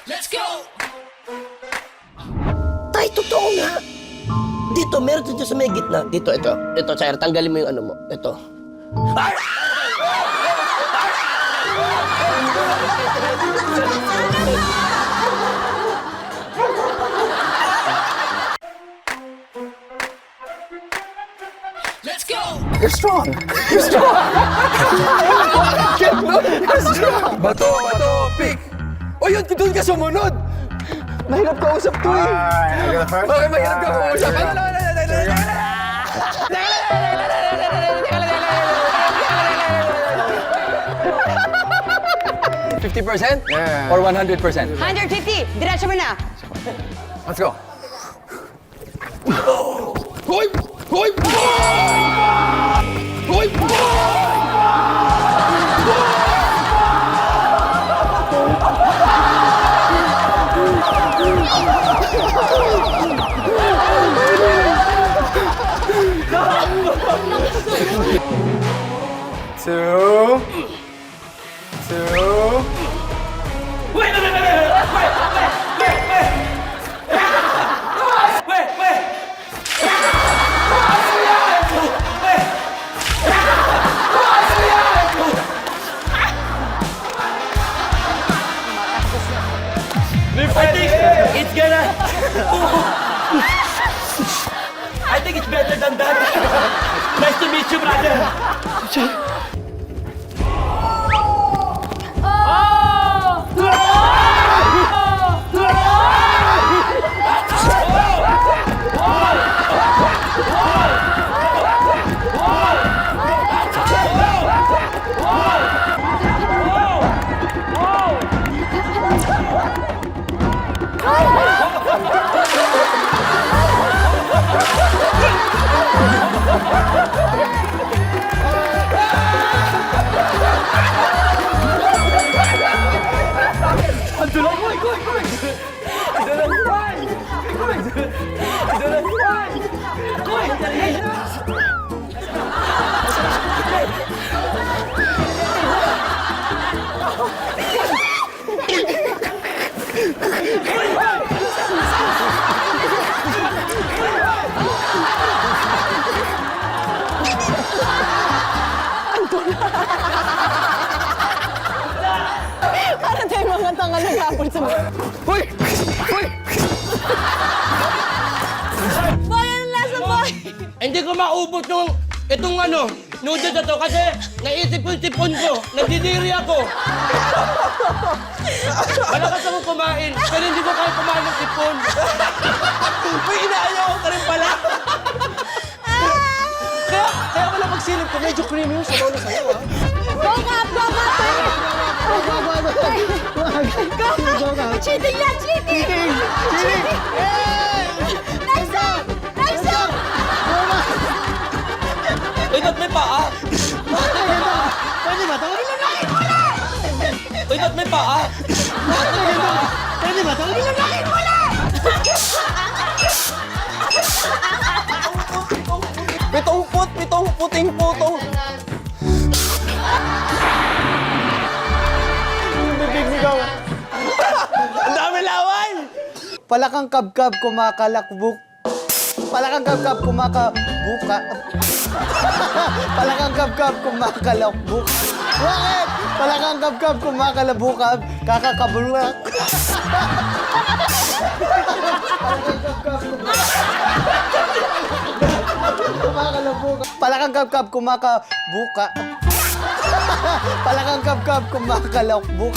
Let's go! Tay, totoo nga. Dito, meron dito sa may gitna. Dito, ito. Ito, sir, tanggalin mo yung ano mo. Ito. Let's go! You're strong. You're strong. You're strong. Bato, pick. O yun, doon ka sumunod. Mahirap ka usap to eh. Bakit mahirap ka usap? 50% or 100%? 150! Diretso mo na! Let's go. Hoy! Hoy! Hoy! Two. I think it's better than that. Nice to meet you, brother. Para tayo mga tanga ng hapon sa mga... Hoy! Hoy! Boy, ano lasa, boy? Hindi ko maubos itong ano, noodles na to kasi naisip ko yung sipon ko. Nagdidiri ako. Malakas ako kumain, pero hindi ko kaya kumain ng sipon. Uy, inaayaw ka rin pala. Kaya pala pagsilip ko, medyo creamy yung sabaw na sa'yo, ha? Go, Kap! Go, Kap! Go, Kap! Cheating yan! Cheating! Cheating! Nice up! Nice up! Uy, ba't may paa? Pwede ba ito? Uy, ba't may paa? Pwede ba ito? Pitong puting puto. Bibig nigaw. Ang dami lawan! Palakang kabkab kumakalakbuk. Palakang kabkab kumakabuka. Palakang kabkab kumakalakbuk. Bakit? Palakang kabkab kumakalabukab. Kakakabulak. Palakang kabkab kumakabuka. Palakang kabkab kumakalakbuk.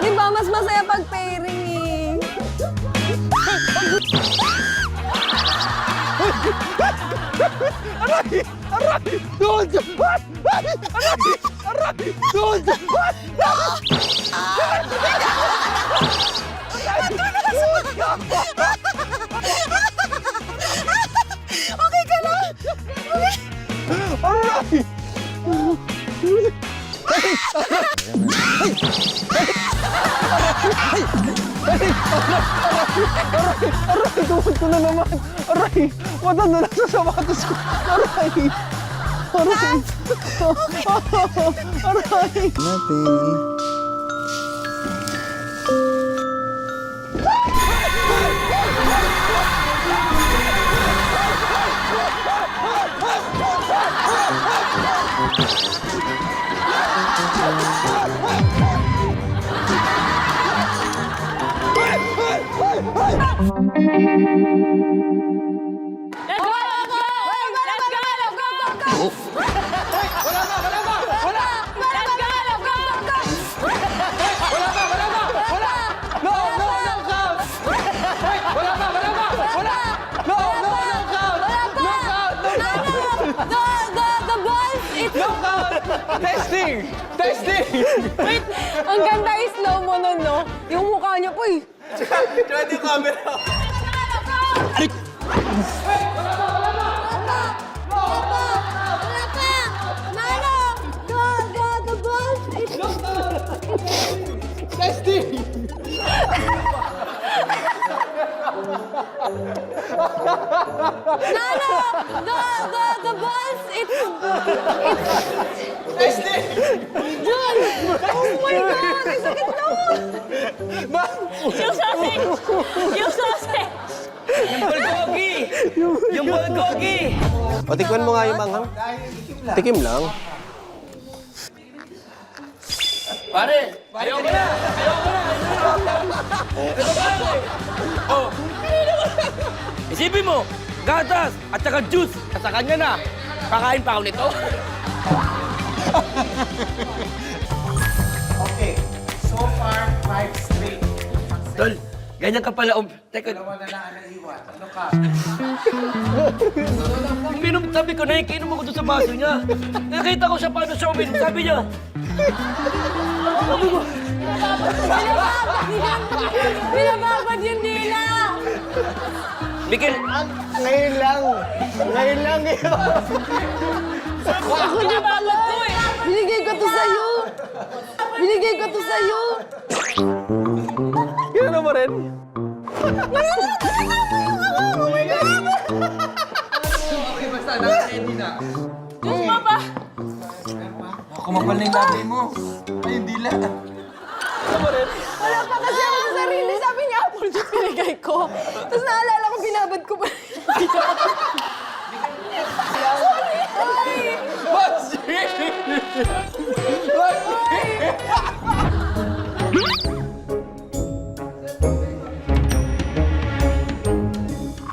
Di ba mas masaya pag pairing eh? Doon! Aray, tuhod ko na naman. Aray, wala na lang sa sapatos ko. Aray. Aray. Aray. Nothing. The balls, it's... Testing! Testing! Ang ganda yung slow mo nun, no? Yung mukha niya po eh. Try the camera. The balls, it's... Testing! The balls, it's... Testing! Jun! Oh my God! Ang sakit naman! Yung sausage! Yung sausage! Yung bulgogi! Yung bulgogi! O, tikman mo nga yung manghang. Tikim lang. Pare, ayaw ko na! Ayaw ko na! Ito pare! Oh! Isipin mo, gatas at saka juice at sa kanya na. Kakain pa ako nito. Okay, so far, 5 straight. Tol, ganyan ka pala. Teka, Dalawa na lang ang naiwan. Ano ka? uminom, sabi ko, nakikinom ako doon sa baso niya. Nakita ko siya paano siya uminom. Sabi niya, Binababad yung dila! Mikil, Ngayon lang. Ngayon lang yun. Ako na balat ko eh! Binigay ko to sa'yo! Binigay ko to sa'yo! Yan mo rin. Diyos mo ba? Kumapal na yung labi mo. Ay, hindi lang. Wala pa kasi ako sa sarili. Sabi niya, apple juice binigay ko. Tapos naalala ko, binabad ko pa. Sorry! Ay!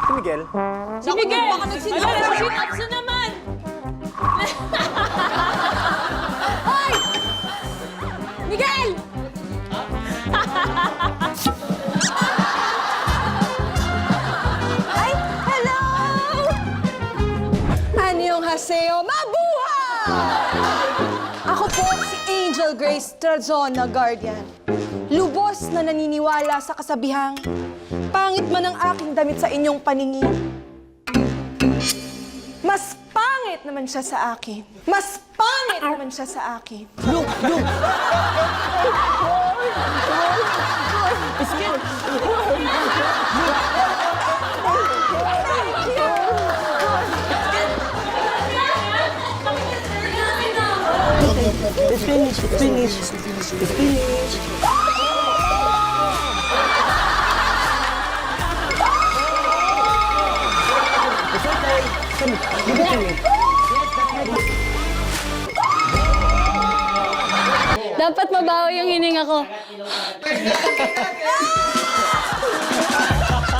Si Miguel. Si Miguel! Baka nag-sit-ups na naman! Hoy! Miguel! Ay, hello! Annyeonghaseyo, mabuhay! Ako po si Angel Grace Trazona, Guardian. Lubos na naniniwala sa kasabihang, pangit man ang aking damit sa inyong paningin. Mas pangit naman siya sa akin. Mas pangit naman siya sa akin. It's finished. It's finished. It's finished. It's okay. Come, give it to me. Dapat mabawi yung hininga ko.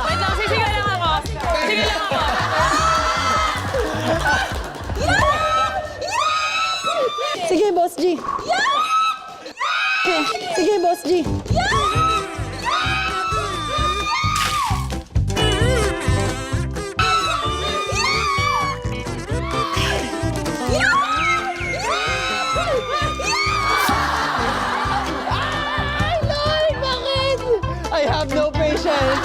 Wait lang, sisigaw lang ako. Sige lang ako. Sige, Boss G. Okay. Sige, Boss G. I have no patience.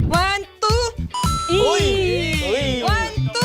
One, two. Uy! 1, 2,